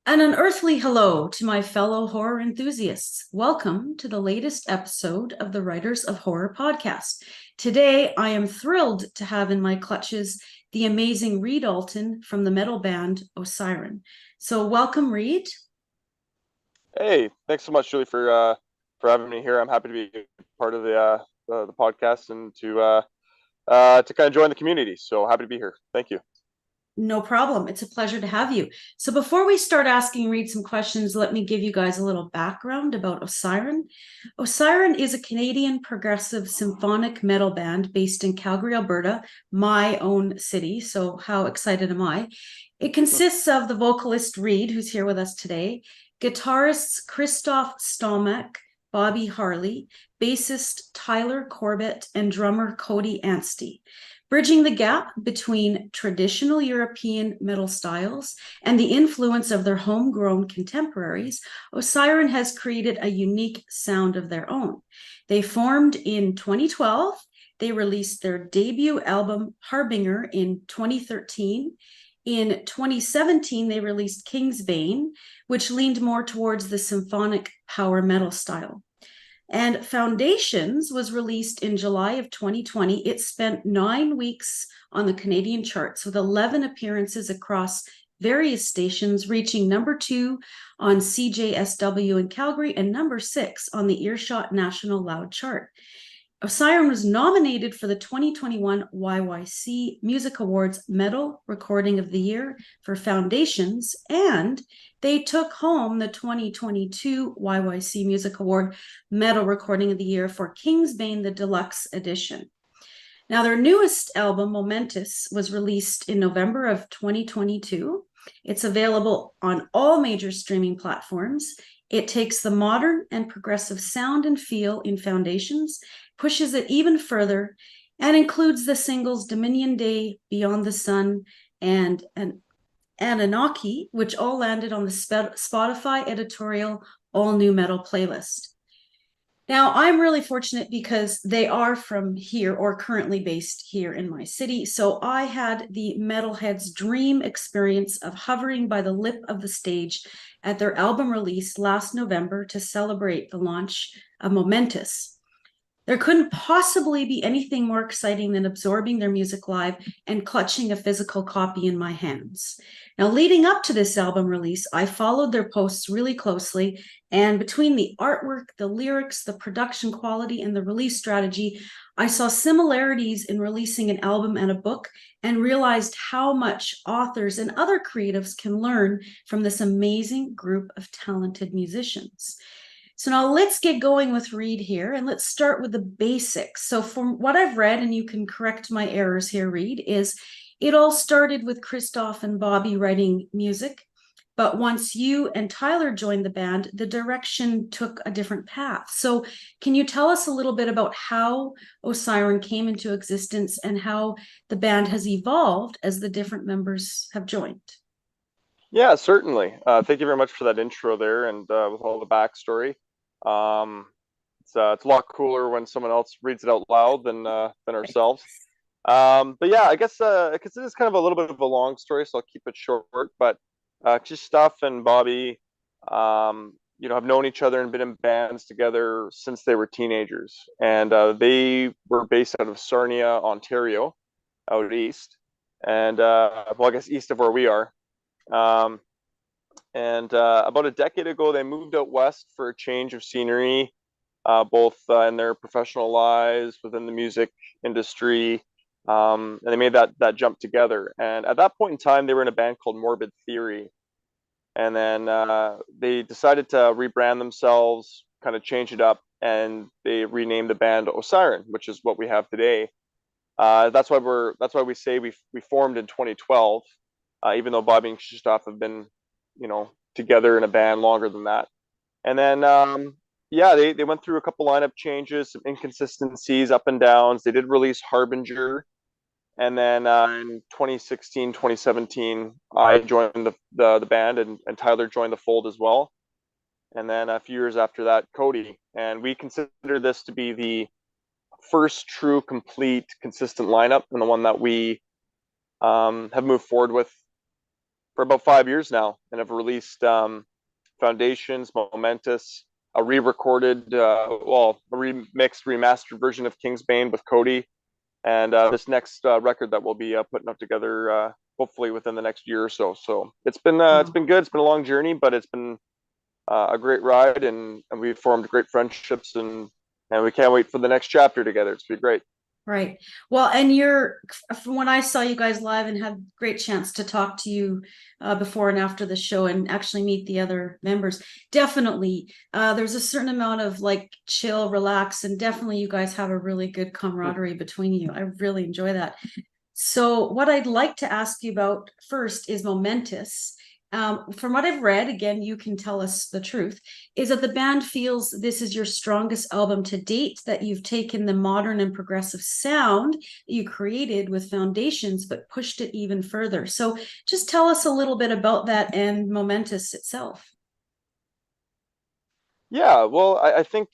An unearthly hello to my fellow horror enthusiasts. Welcome to the latest episode of the Writers of Horror podcast. Today, I am thrilled to have in my clutches the amazing Reed Alton from the metal band Osyron. So, welcome, Reed. Hey, thanks so much, Julie, for having me here. I'm happy to be part of the podcast and to kind of join the community. So happy to be here. Thank you. No problem. It's a pleasure to have you. So, before we start asking Reed some questions, let me give you guys a little background about Osyron. Osyron is a Canadian progressive symphonic metal band based in Calgary, Alberta, my own city. So, how excited am I? It consists of the vocalist Reed, who's here with us today, guitarists Christoph Stomek, Bobby Harley, bassist Tyler Corbett, and drummer Cody Anstey. Bridging the gap between traditional European metal styles and the influence of their homegrown contemporaries, Osyron has created a unique sound of their own. They formed in 2012. They released their debut album, Harbinger, in 2013. In 2017, they released King's Bane, which leaned more towards the symphonic power metal style. And Foundations was released in July of 2020. It spent 9 weeks on the Canadian charts with 11 appearances across various stations, reaching number 2 on CJSW in Calgary and number 6 on the Earshot National Loud chart. Osyron was nominated for the 2021 YYC Music Awards Metal Recording of the Year for Foundations, and they took home the 2022 YYC Music Award Metal Recording of the Year for King's Bane, the Deluxe Edition. Now, their newest album, Momentus, was released in November of 2022. It's available on all major streaming platforms. It takes the modern and progressive sound and feel in Foundations, pushes it even further, and includes the singles Dominion Day, Beyond the Sun, and Anunnaki, which all landed on the Spotify editorial All New Metal playlist. Now, I'm really fortunate because they are from here or currently based here in my city. So I had the metalhead's dream experience of hovering by the lip of the stage at their album release last November to celebrate the launch of Momentus. There couldn't possibly be anything more exciting than absorbing their music live and clutching a physical copy in my hands. Now, leading up to this album release, I followed their posts really closely, and between the artwork, the lyrics, the production quality, and the release strategy, I saw similarities in releasing an album and a book and realized how much authors and other creatives can learn from this amazing group of talented musicians. So now let's get going with Reed here, and let's start with the basics. So from what I've read, and you can correct my errors here, Reed, is it all started with Christoph and Bobby writing music, but once you and Tyler joined the band, the direction took a different path. So can you tell us a little bit about how Osyron came into existence and how the band has evolved as the different members have joined? Yeah, certainly. Thank you very much for that intro there and with all the backstory. Um, it's a lot cooler when someone else reads it out loud than ourselves. But yeah, I guess it is kind of a little bit of a long story, so I'll keep it short. But Christoph and Bobby, have known each other and been in bands together since they were teenagers, and they were based out of Sarnia, Ontario, out east, and well, I guess east of where we are. Um, and About a decade ago, they moved out west for a change of scenery, both in their professional lives, within the music industry, and they made that jump together. And at that point in time, they were in a band called Morbid Theory, and then they decided to rebrand themselves, kind of change it up, and they renamed the band Osyron, which is what we have today. That's why we say we formed in 2012, even though Bobby and Christoph have been, together in a band longer than that. And then yeah, they went through a couple lineup changes, some inconsistencies, up and downs. They did release Harbinger, and then in 2016, 2017, I joined the band, and Tyler joined the fold as well. And then a few years after that, Cody. And we consider this to be the first true, complete, consistent lineup, and the one that we have moved forward with for about 5 years now, and have released Foundations, Momentus, a re-recorded, a remixed, remastered version of Kingsbane with Cody, and this next record that we'll be putting up together, hopefully within the next year or so. So it's been good. It's been a long journey, but it's been a great ride, and we've formed great friendships, and we can't wait for the next chapter together. It's been great. Right. Well, and from when I saw you guys live and had great chance to talk to you before and after the show and actually meet the other members, definitely there's a certain amount of like chill, relax, and definitely you guys have a really good camaraderie between you. I really enjoy that. So what I'd like to ask you about first is Momentus. From what I've read, again, you can tell us the truth, is that the band feels this is your strongest album to date, that you've taken the modern and progressive sound that you created with Foundations, but pushed it even further. So just tell us a little bit about that and Momentus itself. Yeah, well, I think,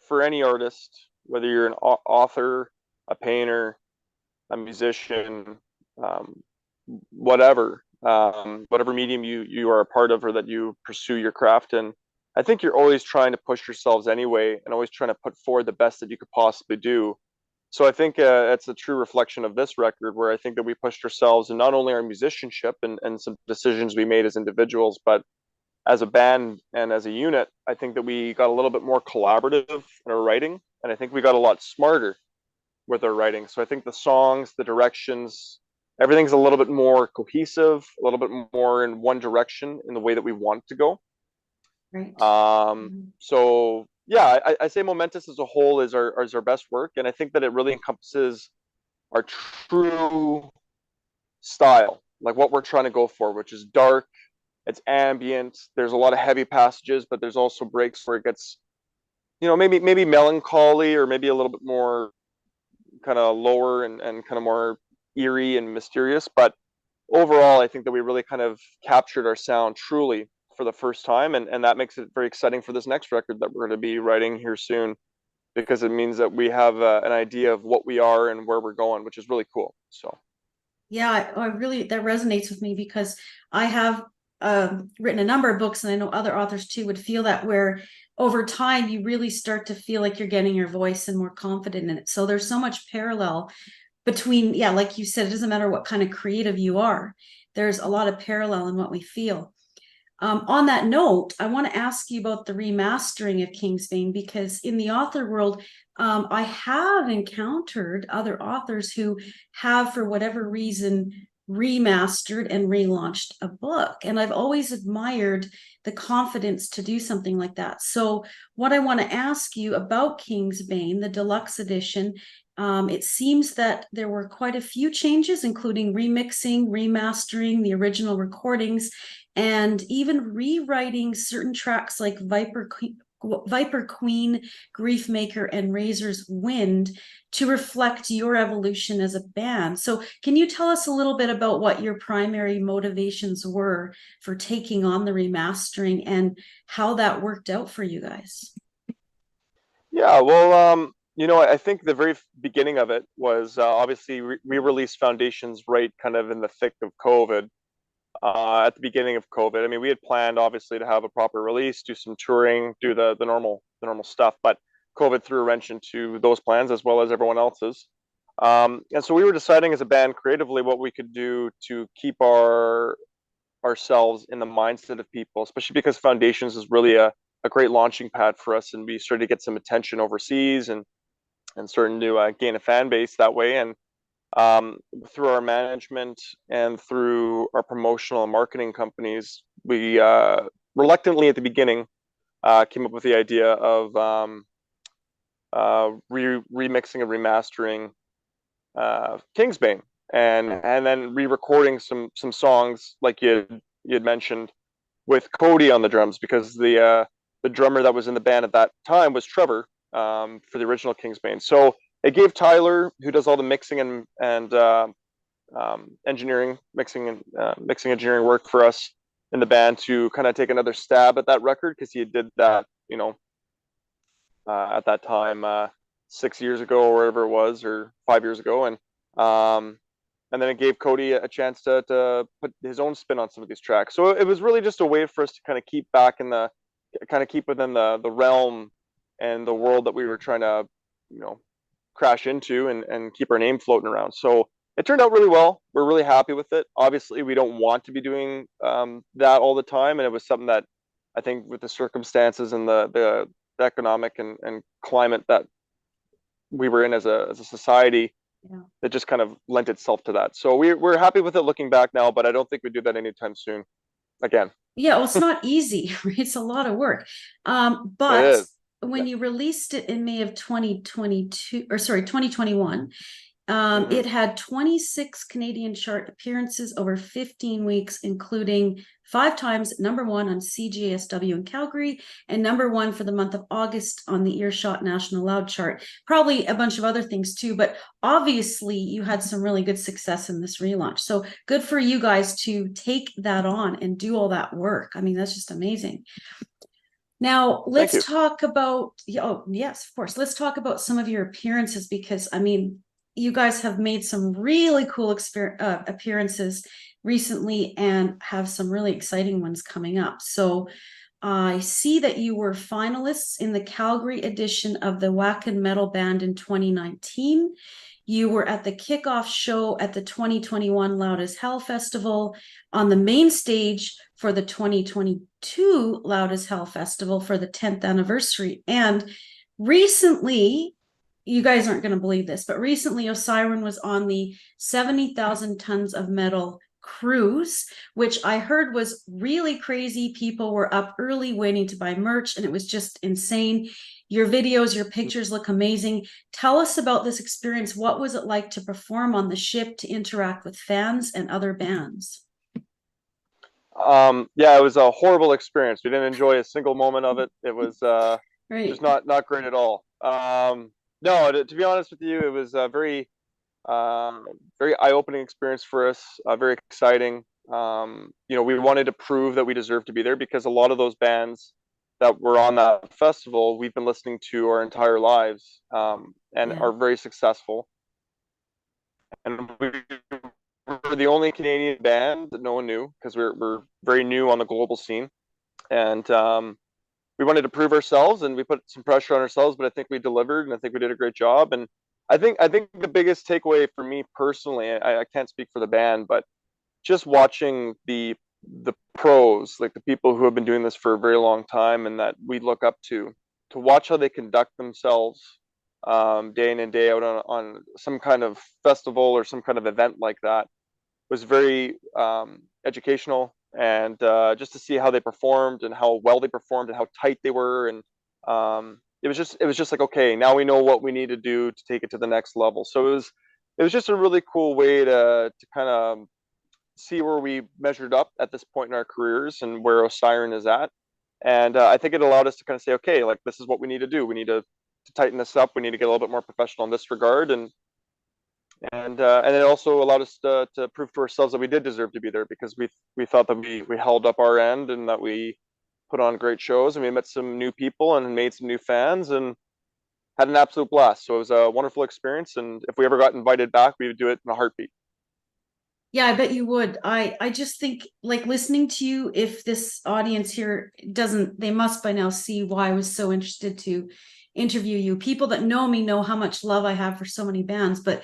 for any artist, whether you're an author, a painter, a musician, um, whatever medium you are a part of or that you pursue your craft in, I think you're always trying to push yourselves anyway, and always trying to put forward the best that you could possibly do. So I think it's a true reflection of this record, where I think that we pushed ourselves in not only our musicianship and some decisions we made as individuals, but as a band and as a unit. I think that we got a little bit more collaborative in our writing, and I think we got a lot smarter with our writing. So I think the songs, the directions, everything's a little bit more cohesive, a little bit more in one direction in the way that we want to go. Right. So yeah, I say Momentus as a whole is our best work, and I think that it really encompasses our true style, like what we're trying to go for, which is dark, it's ambient. There's a lot of heavy passages, but there's also breaks where it gets, maybe melancholy, or maybe a little bit more kind of lower and kind of more eerie and mysterious. But overall, I think that we really kind of captured our sound truly for the first time, and that makes it very exciting for this next record that we're going to be writing here soon, because it means that we have an idea of what we are and where we're going, which is really cool. So Yeah, I really, that resonates with me because I have written a number of books, and I know other authors too would feel that, where over time you really start to feel like you're getting your voice and more confident in it. So there's so much parallel between, yeah, like you said, it doesn't matter what kind of creative you are. There's a lot of parallel in what we feel. On that note, I want to ask you about the remastering of Kingsbane, because in the author world, I have encountered other authors who have, for whatever reason, remastered and relaunched a book. And I've always admired the confidence to do something like that. So what I want to ask you about Kingsbane, the deluxe edition, it seems that there were quite a few changes, including remixing, remastering the original recordings, and even rewriting certain tracks like Viper Queen, Grief Maker, and Razor's Wind to reflect your evolution as a band. So can you tell us a little bit about what your primary motivations were for taking on the remastering and how that worked out for you guys? yeah, well, I think the very beginning of it was obviously we released Foundations right kind of in the thick of COVID. At the beginning of COVID, I mean, we had planned obviously to have a proper release, do some touring, do the normal stuff, but COVID threw a wrench into those plans, as well as everyone else's. And so we were deciding as a band creatively what we could do to keep ourselves in the mindset of people, especially because Foundations is really a great launching pad for us, and we started to get some attention overseas, and starting to gain a fan base that way. And through our management and through our promotional and marketing companies, we reluctantly at the beginning came up with the idea of remixing and remastering Kingsbane, and then re-recording some songs like you had mentioned, with Cody on the drums, because the drummer that was in the band at that time was Trevor, for the original Kingsbane. So it gave Tyler, who does all the mixing and engineering, mixing engineering work for us in the band, to kind of take another stab at that record, because he did that, at that time, 6 years ago or whatever it was, or 5 years ago, and then it gave Cody a chance to put his own spin on some of these tracks. So it was really just a way for us to kind of keep within the realm and the world that we were trying to, crash into and keep our name floating around. So it turned out really well. We're really happy with it. Obviously, we don't want to be doing that all the time, and it was something that I think with the circumstances and the economic and climate that we were in as a society, it just kind of lent itself to that. So we're happy with it looking back now, but I don't think we do that anytime soon again. Yeah, well, it's not easy, right? It's a lot of work. It But is. when you released it in May of 2022, or sorry, 2021, it had 26 Canadian chart appearances over 15 weeks, including 5 times #1 on CJSW in Calgary and #1 for the month of August on the Earshot National Loud chart. Probably a bunch of other things too, but obviously you had some really good success in this relaunch. So good for you guys to take that on and do all that work. I mean, that's just amazing. Now, let's talk about, oh, yes, of course. Let's talk about some of your appearances because, I mean, you guys have made some really cool appearances recently and have some really exciting ones coming up. So I see that you were finalists in the Calgary edition of the Wacken Metal Band in 2019. You were at the kickoff show at the 2021 Loud as Hell Festival, on the main stage for the 2022 Loud as Hell Festival for the 10th anniversary. And recently, you guys aren't going to believe this, but recently Osyron was on the 70,000 tons of metal cruise, which I heard was really crazy. People were up early waiting to buy merch, and it was just insane. Your videos, your pictures look amazing. Tell us about this experience. What was it like to perform on the ship, to interact with fans and other bands? Yeah, it was a horrible experience. We didn't enjoy a single moment of it. It was Right. just not great at all. No, to be honest with you, it was a very eye-opening experience for us. Very exciting. We wanted to prove that we deserved to be there because a lot of those bands that were on that festival we've been listening to our entire lives, and are very successful. And we were the only Canadian band that no one knew because we're very new on the global scene, and we wanted to prove ourselves, and we put some pressure on ourselves, but I think we delivered, and I think we did a great job. And I think the biggest takeaway for me personally, I can't speak for the band, but just watching the pros, like the people who have been doing this for a very long time and that we look up to watch how they conduct themselves day in and day out on some kind of festival or some kind of event like that was very educational. And just to see how they performed and how well they performed and how tight they were, and it was just like, okay, now we know what we need to do to take it to the next level. So it was just a really cool way to kind of see where we measured up at this point in our careers and where Osyron is at. And I think it allowed us to kind of say, okay, like this is what we need to do. We need to tighten this up. We need to get a little bit more professional in this regard. And it also allowed us to prove to ourselves that we did deserve to be there because we thought that we held up our end and that we put on great shows and we met some new people and made some new fans and had an absolute blast. So it was a wonderful experience. And if we ever got invited back, we would do it in a heartbeat. Yeah, I bet you would. I just think, like, listening to you, if this audience here doesn't, they must by now see why I was so interested to interview you. People that know me know how much love I have for so many bands, but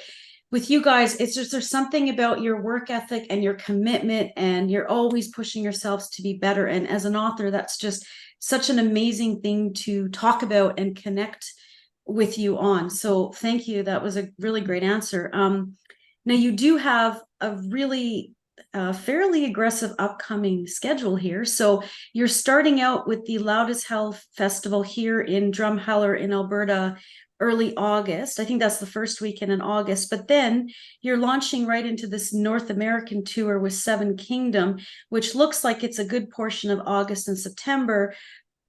with you guys, it's just, there's something about your work ethic and your commitment, and you're always pushing yourselves to be better. And as an author, that's just such an amazing thing to talk about and connect with you on. So thank you. That was a really great answer. Now you do have a really fairly aggressive upcoming schedule here. So you're starting out with the Loud as Hell Festival here in Drumheller in Alberta early August. I think that's the first weekend in August. But then you're launching right into this North American tour with Seven Kingdom, which looks like it's a good portion of August and September.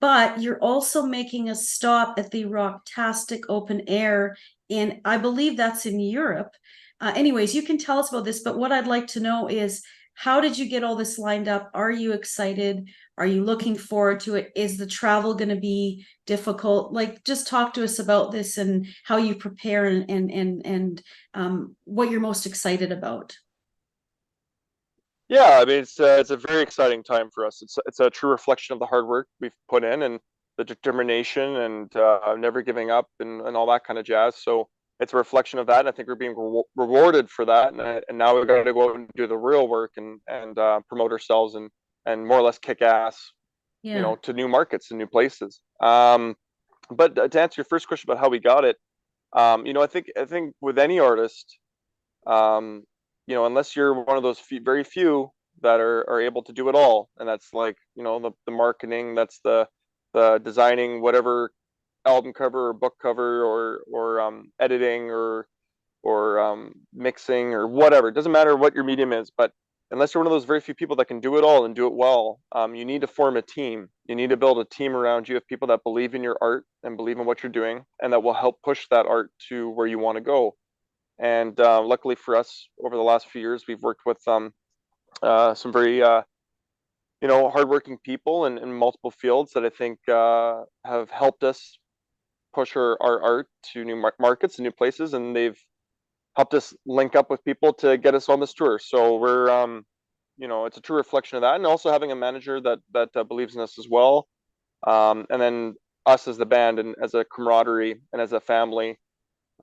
But you're also making a stop at the Rocktastic Open Air in, I believe that's in Europe. Anyways, you can tell us about this, but what I'd like to know is, how did you get all this lined up? Are you excited? Are you looking forward to it? Is the travel going to be difficult? Like, just talk to us about this and how you prepare and what you're most excited about. Yeah, I mean, it's a very exciting time for us. It's a true reflection of the hard work we've put in and the determination and never giving up and all that kind of jazz. So it's a reflection of that, and I think we're being rewarded for that. And now we've got to go out and do the real work and promote ourselves and more or less kick ass, Yeah. to new markets and new places. But to answer your first question about how we got it, I think with any artist, um, unless you're one of those very few that are able to do it all, and that's like, the marketing, that's the designing whatever album cover or book cover or editing or mixing or whatever. It doesn't matter what your medium is, but unless you're one of those very few people that can do it all and do it well, you need to form a team. You need to build a team around you of people that believe in your art and believe in what you're doing, and that will help push that art to where you want to go. And luckily for us, over the last few years, we've worked with some very hardworking people in multiple fields that I think have helped us push our art to new markets and new places, and they've helped us link up with people to get us on this tour. So we're it's a true reflection of that, and also having a manager that believes in us as well, and then us as the band and as a camaraderie and as a family,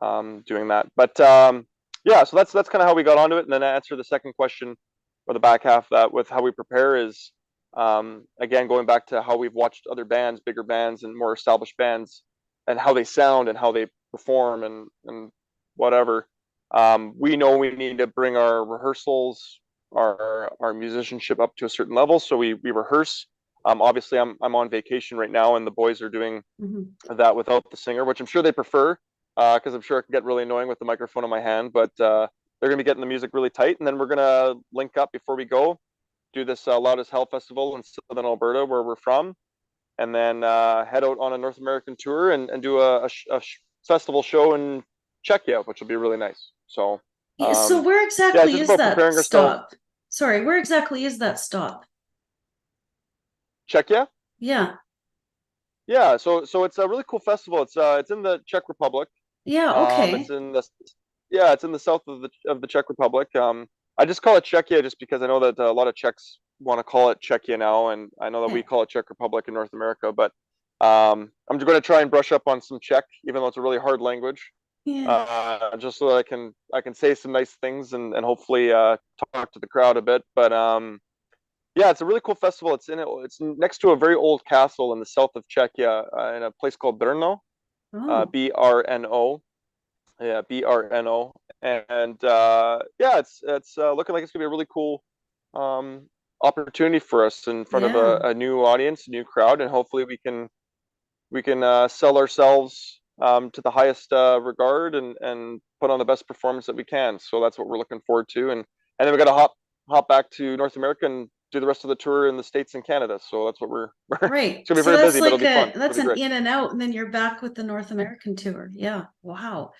doing that. But yeah, so that's kind of how we got onto it. And then to answer the second question, or the back half of that, with how we prepare is, again, going back to how we've watched other bands, bigger bands and more established bands, and how they sound and how they perform and whatever. We know we need to bring our rehearsals, our musicianship up to a certain level, so we rehearse. Obviously, I'm on vacation right now, and the boys are doing that without the singer, which I'm sure they prefer, because I'm sure it can get really annoying with the microphone in my hand. But they're going to be getting the music really tight, and then we're going to link up before we go, do this Loud as Hell festival in southern Alberta, where we're from, and then head out on a North American tour and do a festival show in Czechia, which will be really nice. So Yeah, so where yeah, it's exactly just is about that preparing ourselves. stop? Sorry, where exactly is that stop? Czechia, Yeah. yeah. So it's a really cool festival. It's in the Czech Republic. Yeah, It's okay. in the Yeah, it's in the south of the Czech Republic. I just call it Czechia just because I know that a lot of Czechs want to call it Czechia now, and I know that we Okay. call it Czech Republic in North America. But I'm just going to try and brush up on some Czech, even though it's a really hard language, Yeah. just so that I can say some nice things and hopefully talk to the crowd a bit. But yeah, it's a really cool festival. It's next to a very old castle in the south of Czechia, in a place called Brno, Oh, Brno. Yeah, Brno. And yeah, it's looking like it's gonna be a really cool um, opportunity for us in front of yeah. a new audience, a new crowd, and hopefully we can sell ourselves to the highest regard and put on the best performance that we can. So that's what we're looking forward to, and then we got to hop back to North America and do the rest of the tour in the States and Canada. So that's what we're Right. it's gonna be So very that's busy, but it'll like be fun. that's It'll be an great. in and out, and then you're back with the North American tour. Yeah. Wow.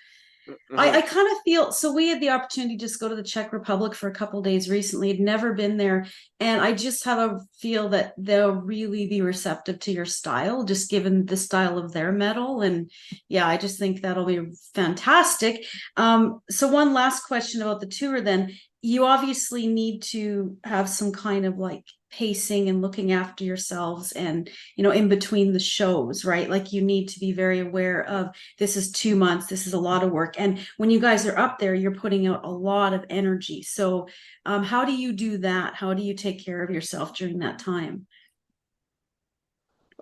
Hmm. I kind of feel so. We had the opportunity to just go to the Czech Republic for a couple days recently. Had never been there, and I just have a feel that they'll really be receptive to your style, just given the style of their metal. And yeah, I just think that'll be fantastic. So one last question about the tour, then. You obviously need to have some kind of like pacing and looking after yourselves and in between the shows, right? Like you need to be very aware of this is 2 months, this is a lot of work, and when you guys are up there you're putting out a lot of energy. So how do you do that? How do you take care of yourself during that time?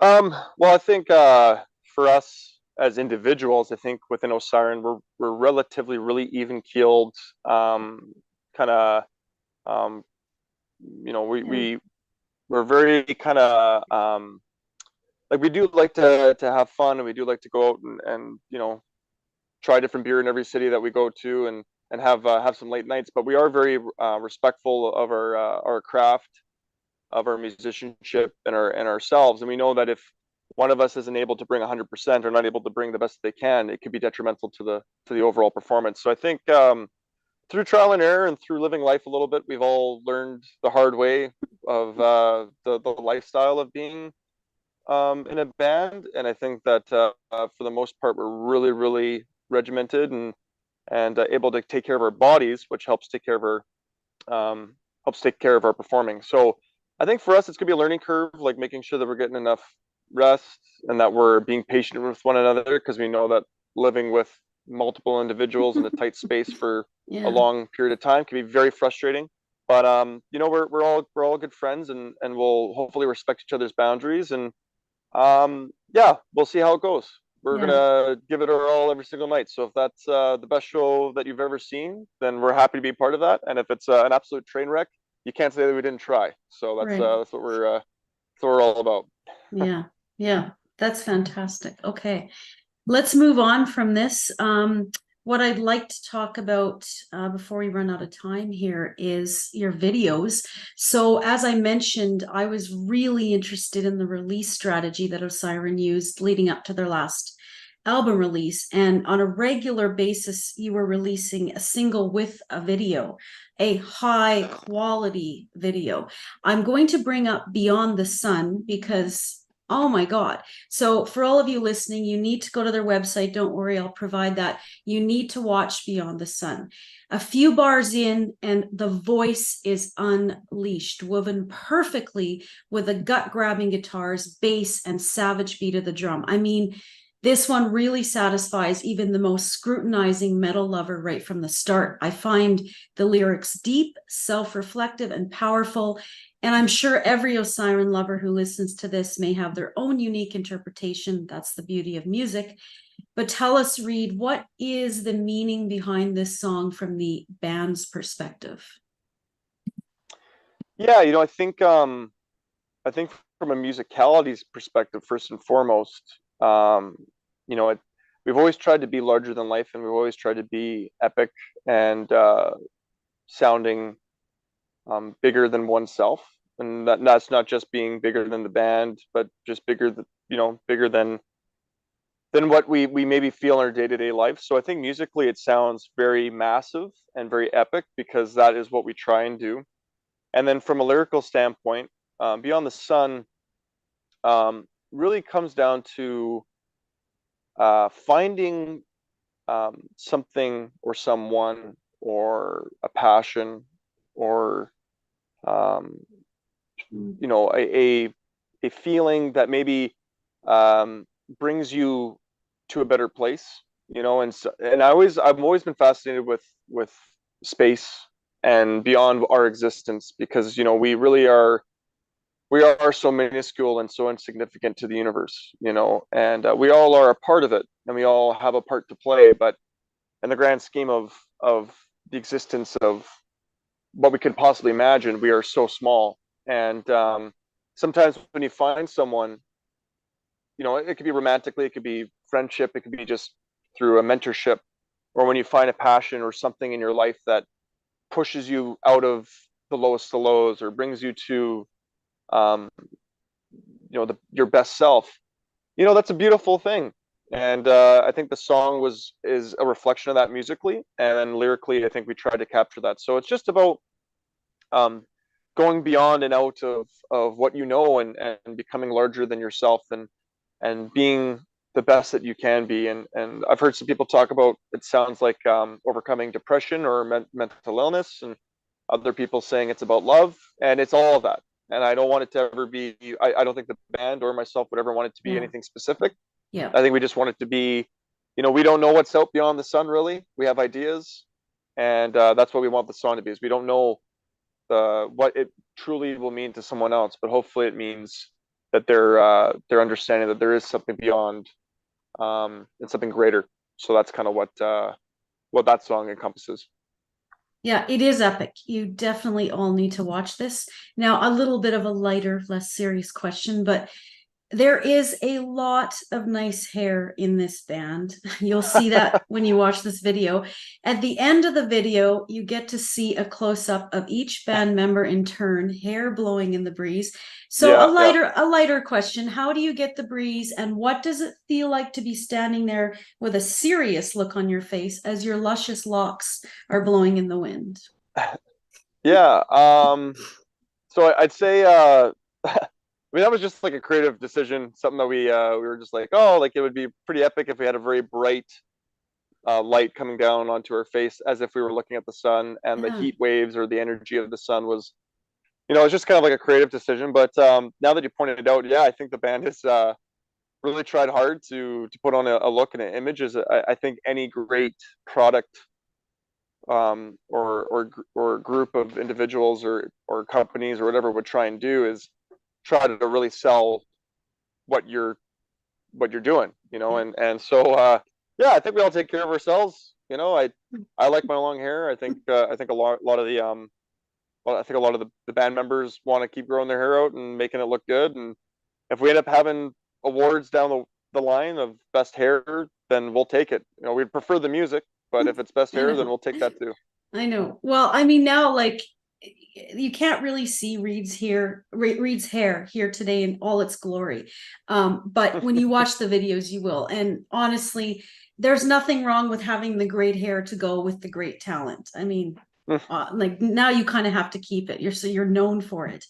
Well, I think for us as individuals, I think within Osyron, we're relatively really even keeled. Kind of, um, we Yeah. we're very kind of like we do like to have fun, and we do like to go out and try different beer in every city that we go to, and have some late nights. But we are very respectful of our craft, of our musicianship, and ourselves. And we know that if one of us isn't able to bring 100% or not able to bring the best they can, it could be detrimental to the overall performance. So I think through trial and error and through living life a little bit, we've all learned the hard way of the lifestyle of being in a band. And I think that for the most part, we're really, really regimented and able to take care of our bodies, which helps take care of helps take care of our performing. So I think for us, it's gonna be a learning curve, like making sure that we're getting enough rest and that we're being patient with one another, because we know that living with multiple individuals in a tight space for a Yeah. long period of time can be very frustrating. But you know, we're all good friends, and we'll hopefully respect each other's boundaries, and yeah, we'll see how it goes. We're Yeah. gonna give it our all every single night. So if that's the best show that you've ever seen, then we're happy to be part of that. And if it's an absolute train wreck, you can't say that we didn't try. So Right. that's what we're all about. Yeah. Yeah. That's fantastic. Okay. Let's move on from this. What I'd like to talk about before we run out of time here is your videos. So, as I mentioned, I was really interested in the release strategy that Osyron used leading up to their last album release. And on a regular basis, you were releasing a single with a video, a high quality video. I'm going to bring up Beyond the Sun because, oh my God. So, for all of you listening, you need to go to their website. Don't worry, I'll provide that. You need to watch Beyond the Sun. A few bars in, and the voice is unleashed, woven perfectly with the gut grabbing guitars, bass, and savage beat of the drum. I mean, this one really satisfies even the most scrutinizing metal lover right from the start. I find the lyrics deep, self-reflective, and powerful. And I'm sure every Osyron lover who listens to this may have their own unique interpretation. That's the beauty of music. But tell us, Reed, what is the meaning behind this song from the band's perspective? Yeah, you know, I think from a musicality's perspective, first and foremost, you know, we've always tried to be larger than life, and we've always tried to be epic and sounding bigger than oneself, and that's not just being bigger than the band, but just bigger, you know, bigger than what we maybe feel in our day to day life. So I think musically it sounds very massive and very epic because that is what we try and do. And then from a lyrical standpoint, Beyond the Sun really comes down to finding something or someone or a passion or um, you know, a feeling that maybe brings you to a better place, you know. And I've always been fascinated with space and beyond our existence, because you know we are so minuscule and so insignificant to the universe, you know, and we all are a part of it, and we all have a part to play. But in the grand scheme of the existence of what we could possibly imagine, we are so small. And sometimes when you find someone, you know, it could be romantically, it could be friendship, it could be just through a mentorship, or when you find a passion or something in your life that pushes you out of the lowest of lows or brings you to um, you know, your best self, you know, that's a beautiful thing. And I think the song is a reflection of that musically, and then lyrically I think we tried to capture that. So it's just about um, going beyond and out of what you know, and becoming larger than yourself, and being the best that you can be. And I've heard some people talk about, it sounds like overcoming depression or mental illness, and other people saying it's about love, and it's all of that. And I don't want it to ever be, I don't think the band or myself would ever want it to be Yeah. anything specific. Yeah. I think we just want it to be, you know, we don't know what's out beyond the sun, really. We have ideas, and that's what we want the song to be. Is we don't know what it truly will mean to someone else, but hopefully it means that they're understanding that there is something beyond, and something greater. So that's kind of what that song encompasses. Yeah, it is epic. You definitely all need to watch this. Now, a little bit of a lighter, less serious question, but there is a lot of nice hair in this band. You'll see that when you watch this video. At the end of the video, you get to see a close up of each band member in turn, hair blowing in the breeze. So Yeah, yeah. a lighter question. How do you get the breeze, and what does it feel like to be standing there with a serious look on your face as your luscious locks are blowing in the wind? Yeah. So I'd say I mean, that was just like a creative decision, something that we were just like, oh, like it would be pretty epic if we had a very bright light coming down onto our face as if we were looking at the sun, and the Yeah. heat waves or the energy of the sun was, it's just kind of like a creative decision. But now that you pointed it out, yeah, I think the band has really tried hard to put on a look and an image. I think any great product or group of individuals or companies or whatever would try and do is try to really sell what you're doing, and so yeah, I think we all take care of ourselves. I like my long hair. I think a lot of the band members want to keep growing their hair out and making it look good. And if we end up having awards down the line of best hair, then we'll take it. We'd prefer the music, but if it's best I hair, then know. we'll take that too. I know. Well, I mean, now like you can't really see Reed's hair here today in all its glory. But when you watch the videos, you will. And honestly, there's nothing wrong with having the great hair to go with the great talent. I mean, like now you kind of have to keep it. You're known for it.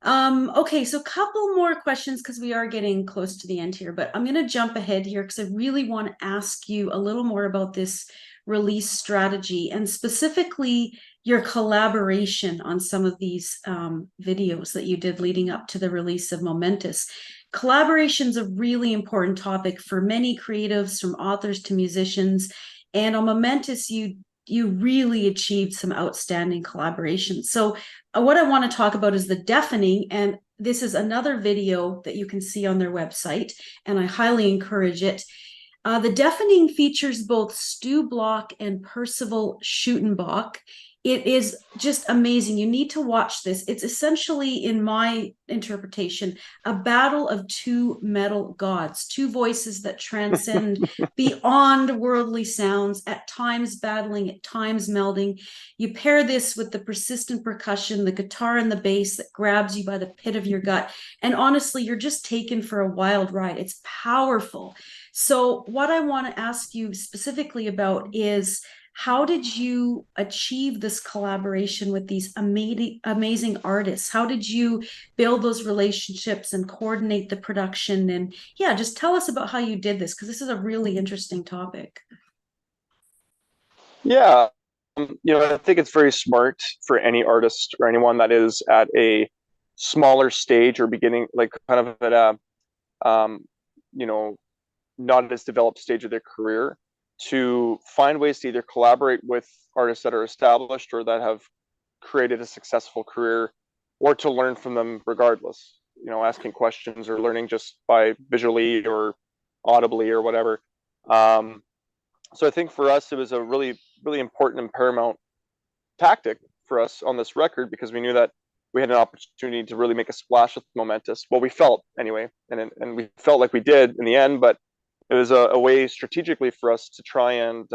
Okay, so a couple more questions because we are getting close to the end here, but I'm going to jump ahead here because I really want to ask you a little more about this release strategy and specifically your collaboration on some of these videos that you did leading up to the release of Momentus. Collaboration is a really important topic for many creatives, from authors to musicians. And on Momentus, you really achieved some outstanding collaborations. So what I want to talk about is the deafening, and this is another video that you can see on their website, and I highly encourage it. The deafening features both Stu Block and Percival Schutenbach. It is just amazing. You need to watch this. It's essentially, in my interpretation, a battle of two metal gods, two voices that transcend beyond worldly sounds, at times battling, at times melding. You pair this with the persistent percussion, the guitar and the bass that grabs you by the pit of your gut. And honestly, you're just taken for a wild ride. It's powerful. So what I want to ask you specifically about is, how did you achieve this collaboration with these amazing artists? How did you build those relationships and coordinate the production? And yeah, just tell us about how you did this, because this is a really interesting topic. Yeah, I think it's very smart for any artist or anyone that is at a smaller stage or beginning, like kind of at a, you know, not as developed stage of their career, to find ways to either collaborate with artists that are established or that have created a successful career, or to learn from them regardless, asking questions or learning just by visually or audibly or whatever. So I think for us, it was a really, really important and paramount tactic for us on this record, because we knew that we had an opportunity to really make a splash with Momentus. Well, we felt anyway, and we felt like we did in the end, but it was a way strategically for us to try and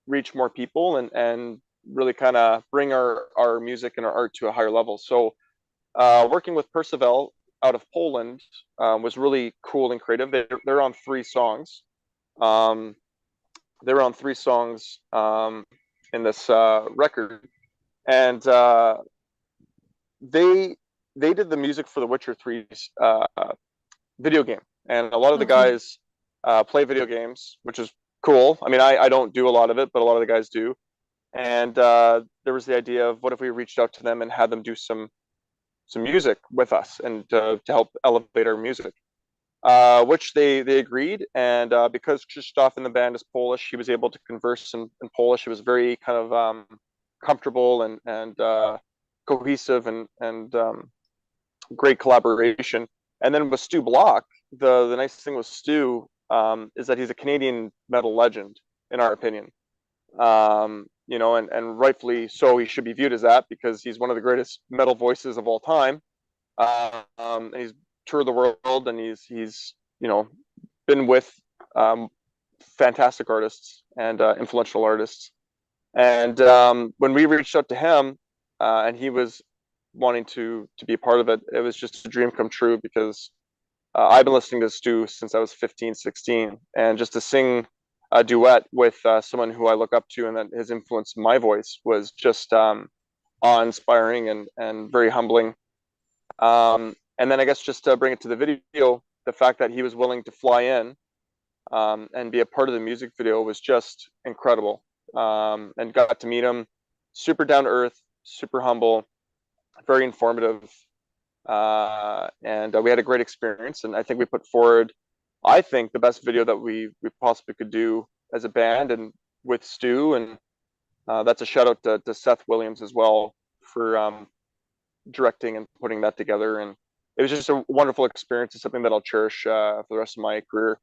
reach more people and really kind of bring our music and our art to a higher level. So working with Percival out of Poland was really cool and creative. They're on three songs. They were on three songs in this record, and they did the music for the Witcher 3's video game, and a lot of the Okay. guys play video games, which is cool. I mean, I don't do a lot of it, but a lot of the guys do. And there was the idea of, what if we reached out to them and had them do some music with us and to help elevate our music, which they agreed. And because Krzysztof in the band is Polish, he was able to converse in Polish. It was very kind of comfortable and cohesive and great collaboration. And then with Stu Block, the nice thing with Stu is that he's a Canadian metal legend, in our opinion. And rightfully so, he should be viewed as that, because he's one of the greatest metal voices of all time. And he's toured the world, and he's been with fantastic artists and influential artists. And when we reached out to him, and he was wanting to be a part of it, it was just a dream come true, because I've been listening to Stu since I was 15, 16, and just to sing a duet with someone who I look up to and that has influenced my voice was just awe-inspiring and very humbling. And then I guess just to bring it to the video, the fact that he was willing to fly in and be a part of the music video was just incredible. And got to meet him, super down to earth, super humble, very informative, and we had a great experience. And I think we put forward, I think, the best video that we possibly could do as a band and with Stu. And that's a shout out to Seth Williams as well for directing and putting that together. And it was just a wonderful experience. It's something that I'll cherish for the rest of my career.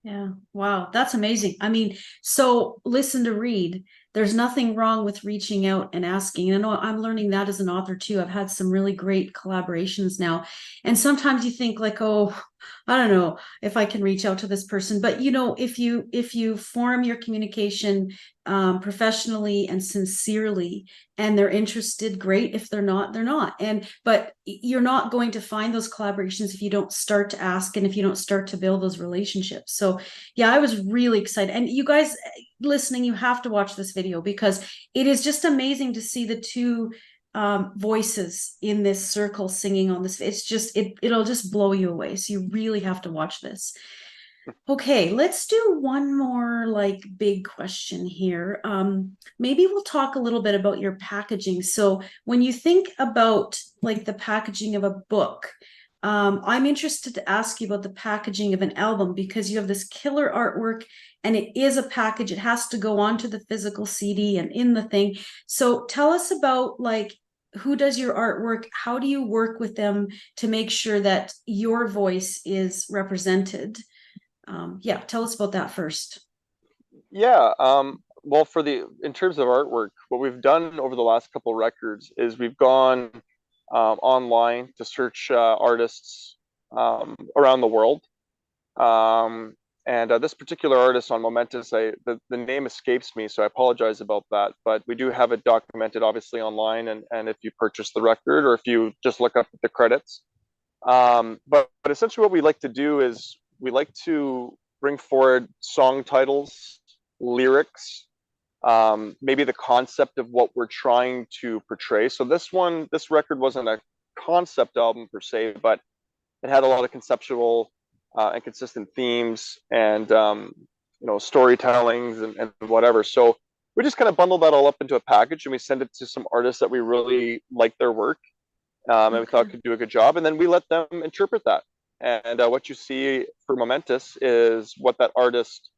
Yeah. Wow. That's amazing. I mean, so listen to Reed. There's nothing wrong with reaching out and asking. And I know I'm learning that as an author too. I've had some really great collaborations now. And sometimes you think like, oh, I don't know if I can reach out to this person. But you know, if you form your communication professionally and sincerely, and they're interested, great. If they're not, they're not. And but you're not going to find those collaborations if you don't start to ask and if you don't start to build those relationships. So yeah, I was really excited. And you guys listening, you have to watch this video because it is just amazing to see the two voices in this circle singing on this. It's just it'll just blow you away. So you really have to watch this. Okay, let's do one more like big question here. Maybe we'll talk a little bit about your packaging. So when you think about like the packaging of a book, I'm interested to ask you about the packaging of an album because you have this killer artwork and it is a package. It has to go onto the physical CD and in the thing. So tell us about like who does your artwork? How do you work with them to make sure that your voice is represented? Yeah, tell us about that first. Yeah. Well, in terms of artwork, what we've done over the last couple of records is we've gone online to search artists around the world. And this particular artist on Momentus, the name escapes me, so I apologize about that. But we do have it documented, obviously, online, and if you purchase the record or if you just look up the credits. But essentially, what we like to do is we like to bring forward song titles, lyrics, maybe the concept of what we're trying to portray. So this record wasn't a concept album per se, but it had a lot of conceptual and consistent themes and storytellings and whatever. So we just kind of bundle that all up into a package and we send it to some artists that we really like their work and we thought could do a good job, and then we let them interpret that. And what you see for Momentus is what that artist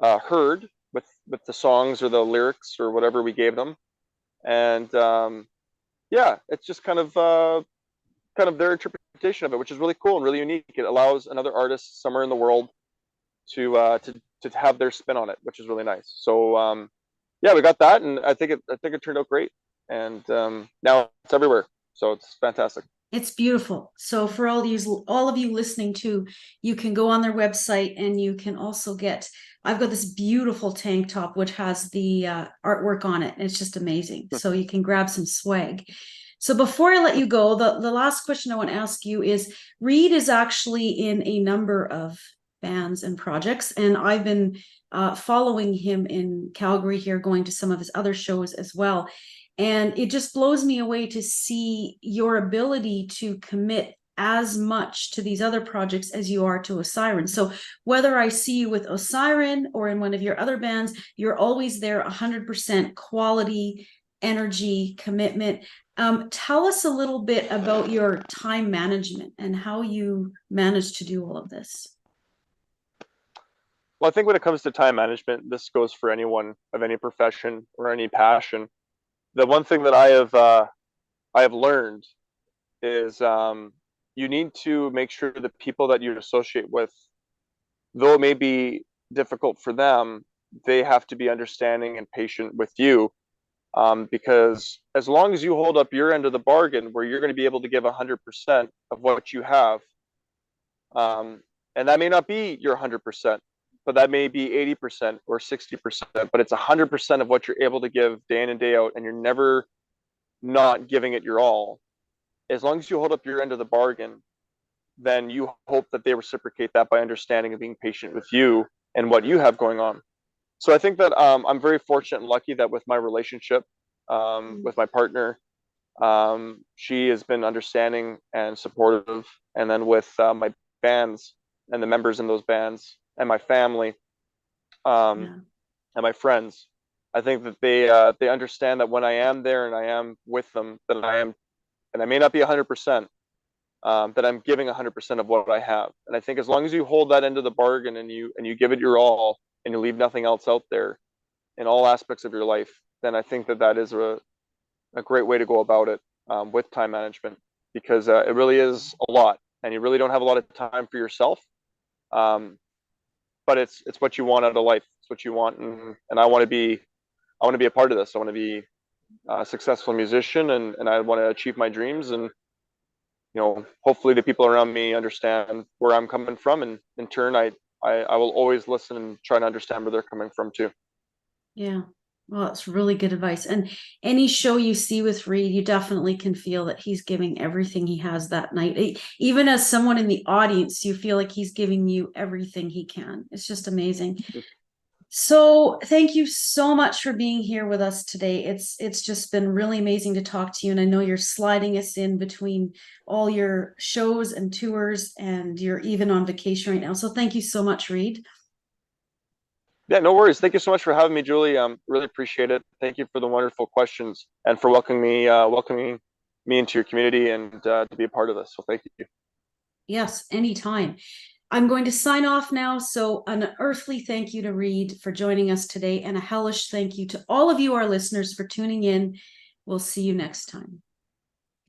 heard with the songs or the lyrics or whatever we gave them, and yeah, it's just kind of their interpretation of it, which is really cool and really unique. It allows another artist somewhere in the world to have their spin on it, which is really nice. So yeah, we got that, and I think it turned out great, and now it's everywhere, so it's fantastic. It's beautiful. So for all of you listening too, you can go on their website and you can also get, I've got this beautiful tank top which has the artwork on it, and it's just amazing. So you can grab some swag. So before I let you go, the last question I want to ask you is, Reed is actually in a number of bands and projects, and I've been following him in Calgary here, going to some of his other shows as well. And it just blows me away to see your ability to commit as much to these other projects as you are to Osyron. So whether I see you with Osyron or in one of your other bands, you're always there, 100% quality, energy, commitment. Tell us a little bit about your time management and how you manage to do all of this. Well, I think when it comes to time management, this goes for anyone of any profession or any passion. The one thing that I have learned is you need to make sure the people that you associate with, though it may be difficult for them, they have to be understanding and patient with you, because as long as you hold up your end of the bargain, where you're going to be able to give 100% of what you have, and that may not be your 100%, but that may be 80% or 60%, but it's 100% of what you're able to give day in and day out, and you're never not giving it your all. As long as you hold up your end of the bargain, then you hope that they reciprocate that by understanding and being patient with you and what you have going on. So I think that I'm very fortunate and lucky that with my relationship with my partner, she has been understanding and supportive, and then with my bands and the members in those bands, and my family, Yeah. and my friends. I think that they understand that when I am there and I am with them, that I am, and I may not be 100%, that I'm giving 100% of what I have. And I think as long as you hold that into the bargain and you give it your all and you leave nothing else out there in all aspects of your life, then I think that that is a great way to go about it, with time management, because it really is a lot, and you really don't have a lot of time for yourself. Um, but it's what you want out of life. It's what you want, and I want to be a part of this. I want to be a successful musician, and I want to achieve my dreams, and hopefully the people around me understand where I'm coming from, and in turn, I will always listen and try to understand where they're coming from too. Yeah. Well, it's really good advice. And any show you see with Reed, you definitely can feel that he's giving everything he has that night. Even as someone in the audience, you feel like he's giving you everything he can. It's just amazing. So thank you so much for being here with us today. It's just been really amazing to talk to you. And I know you're sliding us in between all your shows and tours, and you're even on vacation right now. So thank you so much, Reed. Yeah, no worries. Thank you so much for having me, Julie. Really appreciate it. Thank you for the wonderful questions and for welcoming me into your community and to be a part of this. So thank you. Yes, anytime. I'm going to sign off now. So, an earthly thank you to Reed for joining us today, and a hellish thank you to all of you, our listeners, for tuning in. We'll see you next time.